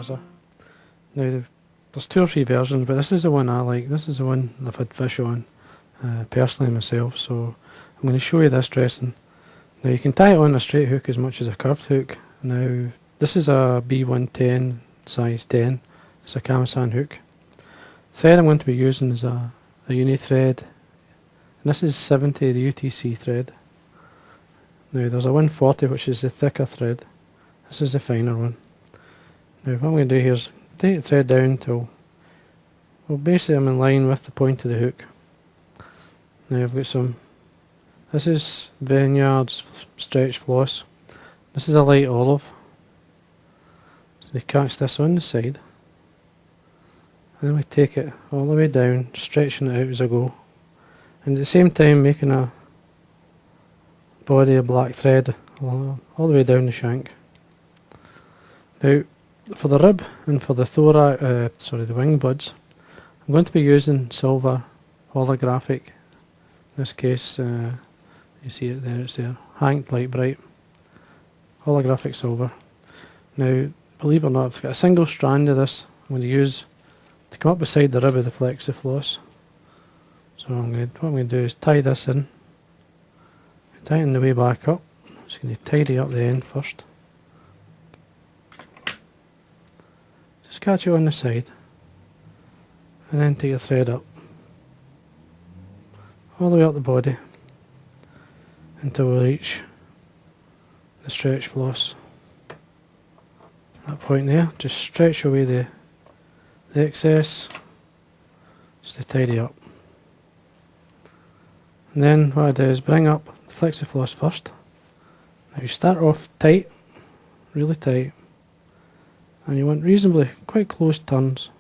buzzer. Now there's 2 or 3 versions, but this is the one I like. This is the one I've had fish on personally myself, so I'm going to show you this dressing. Now you can tie it on a straight hook as much as a curved hook. Now this is a B110 size 10. It's a camisan hook. Thread I'm going to be using is a uni thread, and this is 70, the UTC thread. Now there's a 140 which is the thicker thread. This is the finer one. Now what I'm going to do here is take the thread down till, well, basically I'm in line with the point of the hook. Now I've got some, this is Vineyard's stretch floss. This is a light olive. So you catch this on the side. And then we take it all the way down, stretching it out as I go. And at the same time making a body of black thread all the way down the shank. Now for the rib and for the the wing buds, I'm going to be using silver holographic. In this case, you see it there, it's there, hanked Lite-Brite, holographic silver. Now, believe it or not, I've got a single strand of this I'm going to use to come up beside the rib of the flexi-floss. So what I'm going to do is tie this in, tighten the way back up. I'm just going to tidy up the end first. Just catch it on the side, and then take the thread up, all the way up the body, until we reach the stretch floss. That point there, just stretch away the excess, just to tidy up. And then what I do is bring up the flexi floss first. Now you start off tight, really tight, and you want reasonably quite close turns.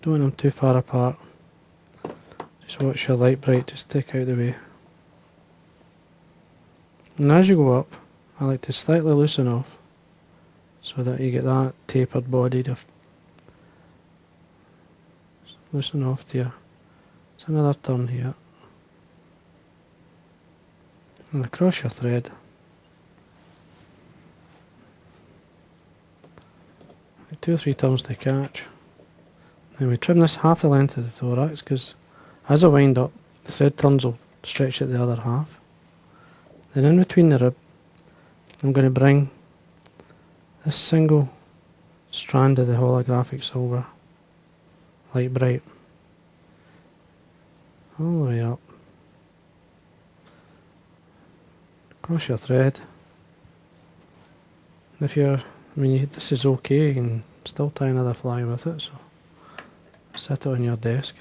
Don't want them too far apart. Just watch your Lite-Brite just stick out the way. And as you go up, I like to slightly loosen off so that you get that tapered body to loosen off to you. It's another turn here. And across your thread. 2 or 3 turns to catch. Then we trim this half the length of the thorax, because as I wind up, the thread turns will stretch it the other half. Then in between the rib, I'm going to bring this single strand of the holographic silver Lite-Brite all the way up, across your thread. And if you're, this is okay, you can still tie another fly with it, so set it on your desk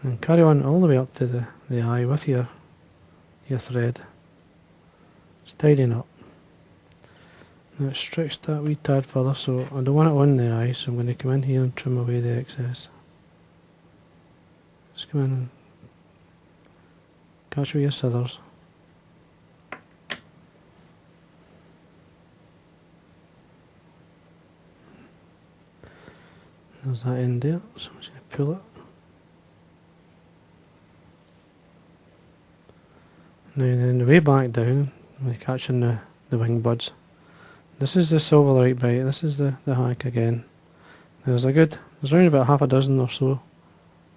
and carry on all the way up to the eye with your thread. Just tidying up. Now it's stretched that wee tad further, so I don't want it on the eye, so I'm going to come in here and trim away the excess. Just come in and catch with your scissors. There's that end there, so I'm just going to pull it. Now then the way back down, I'm catching the wing buds. This is the silver Lite-Brite, this is the hack again. There's around about half a dozen or so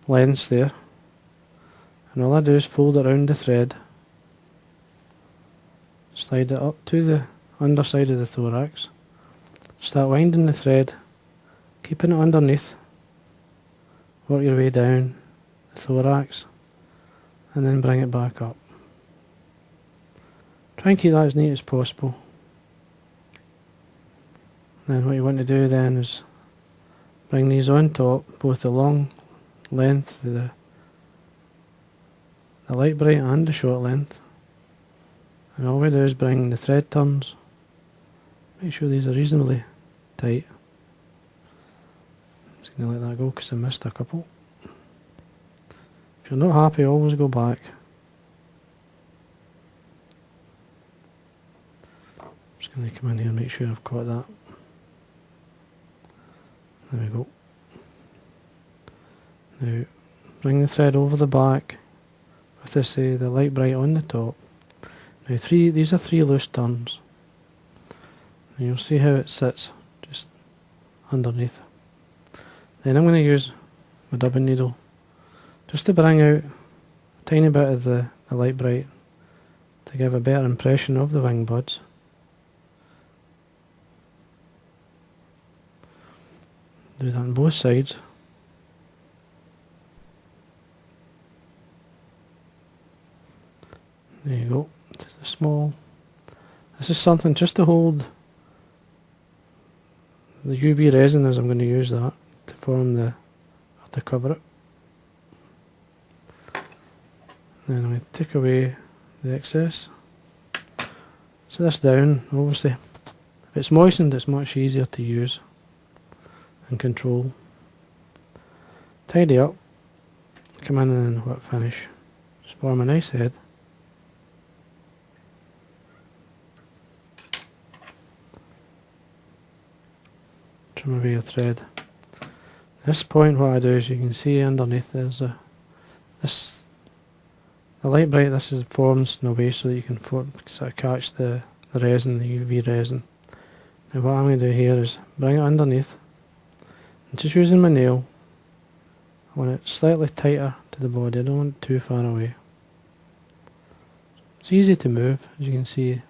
lengths there. And all I do is fold it around the thread, slide it up to the underside of the thorax, start winding the thread, keeping it underneath, work your way down the thorax, and then bring it back up. Try and keep that as neat as possible. Then what you want to do then is bring these on top, both the long length, the Lite-Brite and the short length. And all we do is bring the thread turns, make sure these are reasonably tight. I'm just going to let that go because I missed a couple. If you're not happy, always go back. I'm just going to come in here and make sure I've got that. There we go. Now bring the thread over the back with the Lite-Brite on the top. Now these are 3 loose turns. And you'll see how it sits. Just underneath. Then I'm going to use my dubbing needle just to bring out a tiny bit of the Lite-Brite to give a better impression of the wing buds. Do that on both sides. There you go. Just a small. This is something just to hold the UV resin, as I'm going to use that to form to cover it. Then I'm going to take away the excess. Set this down. Obviously, if it's moistened, it's much easier to use and control. Tidy up. Come in and wet finish. Just form a nice head. Trim away your thread. At this point, what I do is, you can see underneath there's the Lite-Brite. This is forms in a way so that you can sort of catch the resin, the UV resin. Now what I'm going to do here is bring it underneath, and just using my nail, I want it slightly tighter to the body. I don't want it too far away. It's easy to move, as you can see,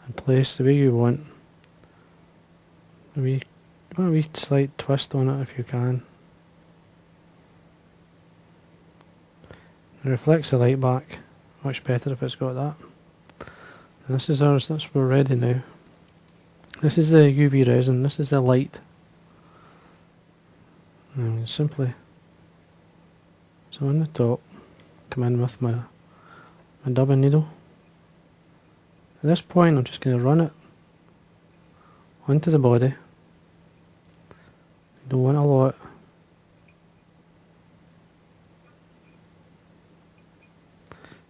and place the way you want. A wee slight twist on it if you can. It reflects the light back much better if it's got that. And this is ours, we're ready now. This is the UV resin, this is the light. And I'm simply, so on the top, come in with my dubbing needle. At this point I'm just going to run it onto the body. You don't want a lot.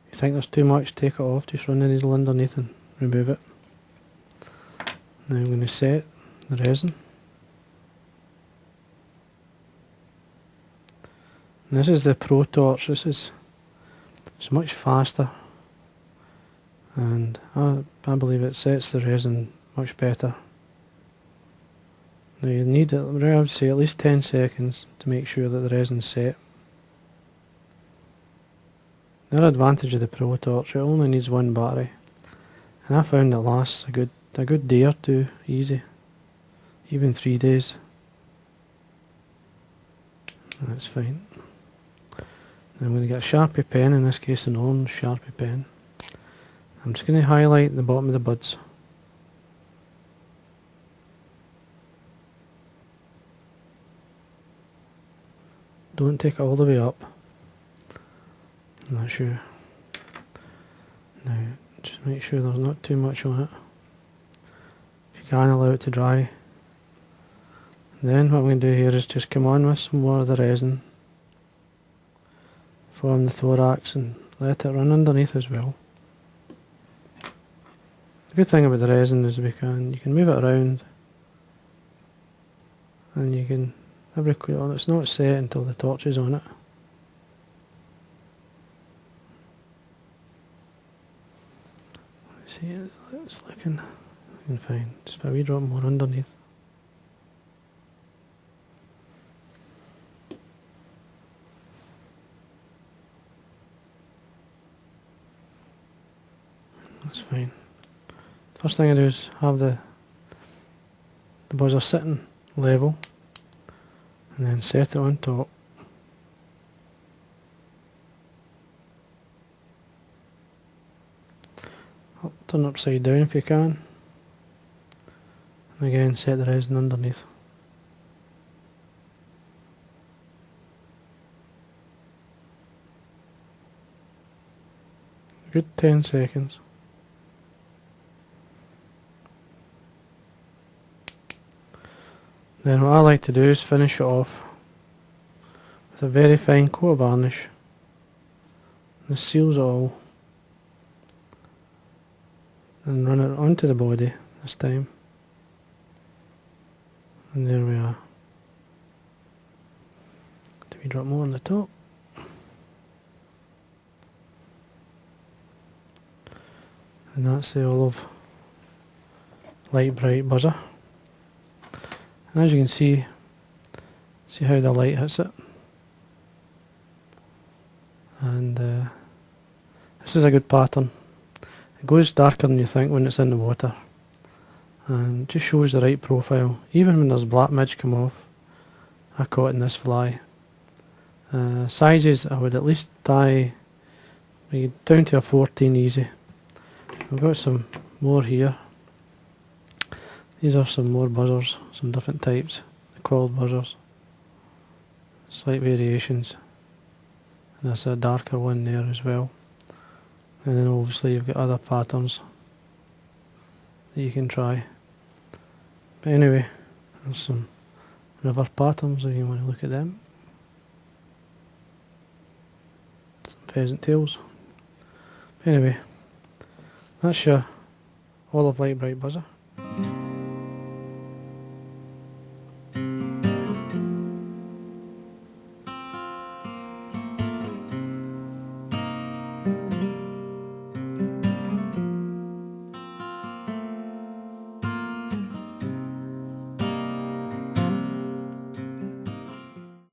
If you think there's too much, take it off, just run the needle underneath and remove it. Now I'm going to set the resin. And this is the Pro Torch. It's much faster, and I believe it sets the resin much better. Now you need, I would say, at least 10 seconds to make sure that the resin's set. The other advantage of the Pro Torch, it only needs one battery, and I found it lasts a good day or two, easy, even 3 days. That's fine. I'm going to get a Sharpie pen, in this case an orange Sharpie pen. I'm just going to highlight the bottom of the buds. Don't take it all the way up. I'm not sure. Now, just make sure there's not too much on it. If you can, allow it to dry. Then what I'm going to do here is just come on with some more of the resin. Form the thorax and let it run underneath as well. The good thing about the resin is you can move it around, and you can, it's not set until the torch is on it. See, it's looking fine. Just a wee drop more underneath. That's fine. First thing I do is have the buzzer sitting level, and then set it on top. Turn it upside down if you can, and again set the resin underneath. Good 10 seconds. Then what I like to do is finish it off with a very fine coat of varnish. This seals it all. And run it onto the body this time. And there we are. Do we drop more on the top? And that's the olive Lite-Brite buzzer. And as you can see how the light hits it. And this is a good pattern. It goes darker than you think when it's in the water, and just shows the right profile. Even when there's black midge come off, I caught in this fly. Sizes, I would at least tie down to a 14 easy. We've got some more here. These are some more buzzers, some different types, the quilled buzzers. Slight variations. And there's a darker one there as well. And then obviously you've got other patterns that you can try. But anyway, there's some river patterns if you want to look at them. Some pheasant tails. But anyway, that's your olive Lite-Brite buzzer.